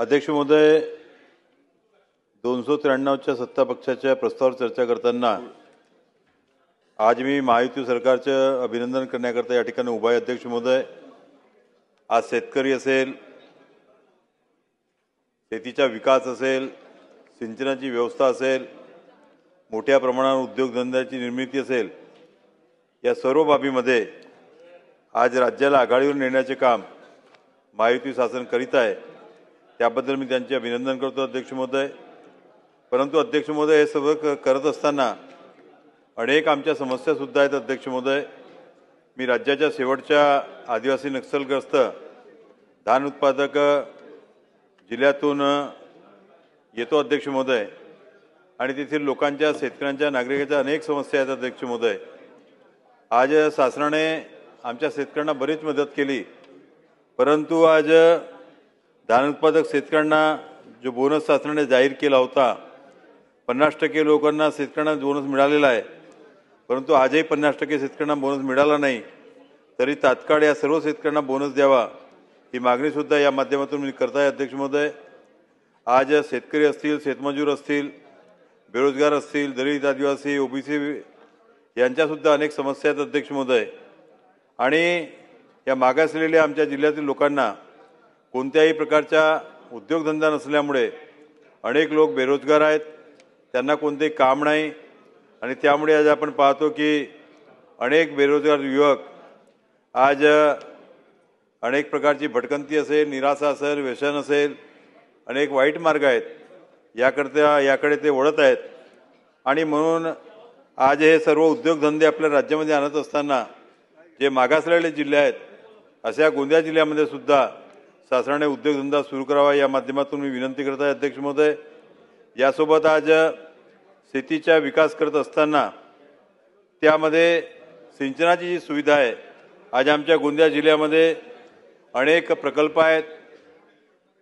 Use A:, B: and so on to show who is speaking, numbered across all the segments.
A: अध्यक्ष महोदय, 293च्या सत्ता पक्षाच्या प्रस्तावावर चर्चा करताना आज मी महायुती सरकारचे अभिनंदन करण्याकरता या ठिकाणी उभा आहे। अध्यक्ष महोदय, आज शेतकरी असेल, शेतीचा विकास असेल, सिंचनाची व्यवस्था असेल, मोठ्या प्रमाणावर उद्योगधंद्याची निर्मिती असेल, या सर्व बाबीमध्ये आज राज्याला आघाडीवर नेण्याचे काम महायुती शासन करीत आहे। त्याबद्दल मी त्यांचे अभिनंदन करतो अध्यक्ष महोदय। परंतु अध्यक्ष महोदय, हे सर्व करत असताना अनेक आमच्या समस्या सुद्धा आहेत अध्यक्ष महोदय। मी राज्याच्या शेवटच्या आदिवासी नक्षलग्रस्त धान उत्पादक जिल्ह्यातून येतो अध्यक्ष महोदय, आणि तेथील लोकांच्या, शेतकऱ्यांच्या, नागरिकांच्या अनेक समस्या आहेत अध्यक्ष महोदय। आज शासनाने आमच्या शेतकऱ्यांना बरीच मदत केली, परंतु आज धान उत्पादक शेतकऱ्यांना जो बोनस शासनाने जाहीर केला होता, 50% लोकांना शेतकऱ्यांना बोनस मिळालेला आहे, परंतु आजही 50% शेतकऱ्यांना बोनस मिळाला नाही। तरी तात्काळ या सर्व शेतकऱ्यांना बोनस द्यावा ही मागणी सुद्धा या माध्यमातून मी करत आहे अध्यक्ष महोदय। आज शेतकरी असतील, शेतमजूर असतील, बेरोजगार असतील, दलित, आदिवासी, ओबीसी यांच्यासुद्धा अनेक समस्या आहेत अध्यक्ष महोदय। आणि या मागासलेल्या आमच्या जिल्ह्यातील लोकांना कोणत्याही प्रकारचा उद्योगधंदा नसल्यामुळे अनेक लोक बेरोजगार आहेत, त्यांना कोणतेही काम नाही, आणि त्यामुळे आज आपण पाहतो की अनेक बेरोजगार युवक आज अनेक प्रकारची भटकंती असेल, निराशा असेल, व्यसन असेल, अनेक वाईट मार्ग आहेत, याकडे ते वळत आहेत। आणि म्हणून आज हे सर्व उद्योगधंदे आपल्या राज्यामध्ये आणत असताना जे मागासलेले जिल्हे आहेत, अशा गोंदिया जिल्ह्यामध्ये सुद्धा शासनाने उद्योगधंदा सुरू करावा या माध्यमातून मी विनंती करत आहे अध्यक्ष महोदय। यासोबत आज शेतीचा विकास करत असताना त्यामध्ये सिंचनाची जी सुविधा आहे, आज आमच्या गोंदिया जिल्ह्यामध्ये अनेक प्रकल्प आहेत।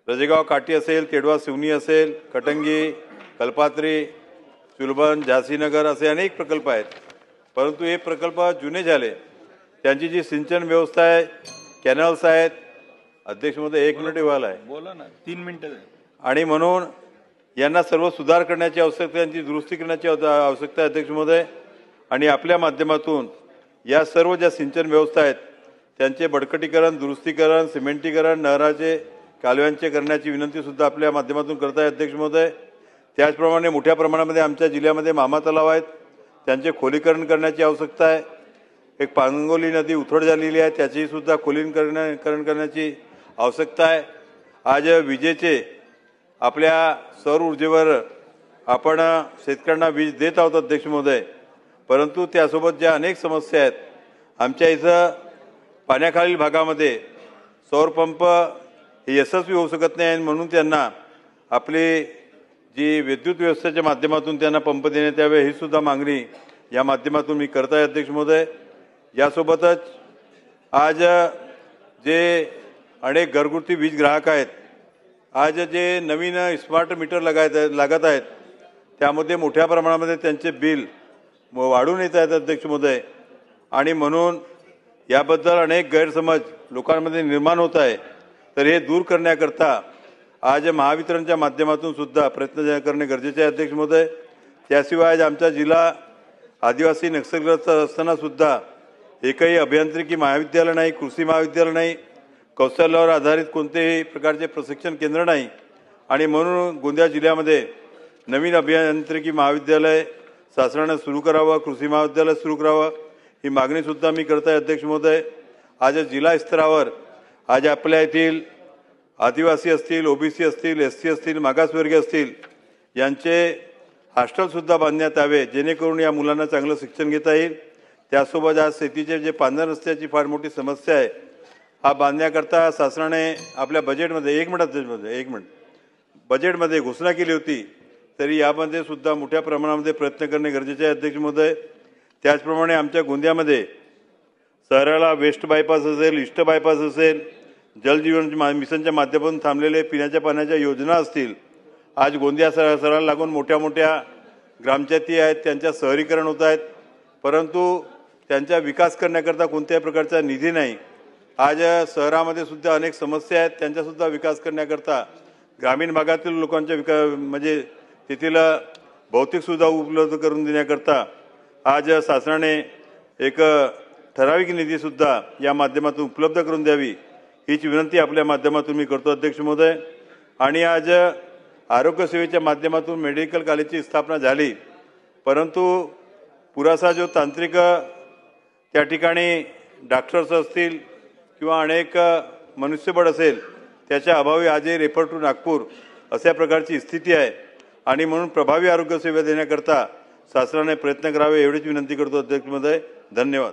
A: रजेगाव काठी असेल, तेडवा शिवनी असेल, कटंगी, कल्पात्री, चुलबन, झाशीनगर असे अनेक प्रकल्प आहेत, परंतु हे प्रकल्प जुने झाले। त्यांची जी सिंचन व्यवस्था आहे, कॅनल्स आहेत, अध्यक्ष महोदय 1 मिनिट व्हायला आहे,
B: बोला ना, 3 मिनिटं।
A: आणि म्हणून यांना सर्व सुधार करण्याची आवश्यकता, यांची दुरुस्ती करण्याची आवश्यकता आहे अध्यक्ष महोदय। आणि आपल्या माध्यमातून या सर्व ज्या सिंचन व्यवस्था आहेत त्यांचे बळकटीकरण, दुरुस्तीकरण, सिमेंटीकरण, नहराचे, कालव्यांचे करण्याची विनंती सुद्धा आपल्या माध्यमातून करत आहे अध्यक्ष महोदय। त्याचप्रमाणे मोठ्या प्रमाणामध्ये आमच्या जिल्ह्यामध्ये मामा तलाव आहेत, त्यांचे खोलीकरण करण्याची आवश्यकता आहे। एक पांगोली नदी उथळ झालेली आहे, त्याची सुद्धा खोलीकरण करण्याची आवश्यकता आहे। आज विजेचे, आपल्या सौर ऊर्जेवर आपण शेतकऱ्यांना वीज देत आहोत अध्यक्ष महोदय, परंतु त्यासोबत ज्या अनेक समस्या आहेत, आमच्या इथं पाण्याखालील भागामध्ये सौर पंप हे यशस्वी होऊ शकत नाही, म्हणून त्यांना आपली जी विद्युत व्यवस्थेच्या माध्यमातून त्यांना पंप देण्यात यावे ही सुद्धा मागणी या माध्यमातून मी करत आहे अध्यक्ष महोदय। यासोबतच आज जे अनेक घरगुती वीज ग्राहक आहेत, आज जे नवीन स्मार्ट मीटर लागत आहेत, त्यामध्ये मोठ्या प्रमाणामध्ये त्यांचे बिल वाढून येत आहेत अध्यक्ष महोदय। आणि म्हणून याबद्दल अनेक गैरसमज लोकांमध्ये निर्माण होत आहे, तर हे दूर करण्याकरता आज महावितरणच्या माध्यमातून सुद्धा प्रयत्न करणे गरजेचे आहे अध्यक्ष महोदय। त्याशिवाय आज आमचा जिल्हा आदिवासी नक्षलग्रस्त असताना सुद्धा एकही अभियांत्रिकी महाविद्यालय नाही, कृषी महाविद्यालय नाही, कौशल्यावर आधारित कोणतेही प्रकारचे प्रशिक्षण केंद्र नाही, आणि म्हणून गोंदिया जिल्ह्यामध्ये नवीन अभियांत्रिकी महाविद्यालय शासनाने सुरू करावं, कृषी महाविद्यालय सुरू करावं ही मागणी सुद्धा मी करत आहे अध्यक्ष महोदय। आज जिल्हा स्तरावर आज आपल्या येथील आदिवासी असतील, ओबीसी असतील, एससी असतील, मागासवर्गीय असतील, यांचे हॉस्टेलसुद्धा बांधण्यात यावे, जेणेकरून या मुलांना चांगलं शिक्षण घेता येईल। त्यासोबत आज शेतीचे जे पांढऱ्या रस्त्याची फार मोठी समस्या आहे, हा बांधण्याकरता शासनाने आपल्या बजेटमध्ये एक मिनिट बजेटमध्ये घोषणा केली होती, तरी यामध्ये सुद्धा मोठ्या प्रमाणामध्ये प्रयत्न करणे गरजेचे आहे अध्यक्ष महोदय। त्याचप्रमाणे आमच्या गोंदियामध्ये शहराला वेस्ट बायपास असेल, ईस्ट बायपास असेल, जलजीवन मिशनच्या माध्यमातून थांबलेले पिण्याच्या पाण्याच्या योजना असतील, आज गोंदिया शहराला लागून मोठ्या मोठ्या ग्रामपंचायती आहेत, त्यांच्या शहरीकरण होत आहेत, परंतु त्यांचा विकास करण्याकरता कोणत्याही प्रकारचा निधी नाही। आज शहरामध्ये सुद्धा अनेक समस्या आहेत, त्यांचा सुद्धा विकास करण्याकरता ग्रामीण भागातील लोकांच्या म्हणजे तेथील भौतिक सुविधा उपलब्ध करून देण्याकरता आज शासनाने एक ठराविक निधीसुद्धा या माध्यमातून उपलब्ध करून द्यावी हीच विनंती आपल्या माध्यमातून मी करतो अध्यक्ष महोदय। आणि आज आरोग्य सेवेच्या माध्यमातून मेडिकल कॉलेजची स्थापना झाली, परंतु पुरासा जो तांत्रिक त्या ठिकाणी डॉक्टर्स असतील किंवा अनेक मनुष्यबळ असेल त्याच्या अभावी आजही रेफर टू नागपूर अशा प्रकारची स्थिती आहे आणि म्हणून प्रभावी आरोग्य सेवा देण्याकरता शासनाने प्रयत्न करावे एवढीच विनंती करतो अध्यक्ष महोदय। धन्यवाद।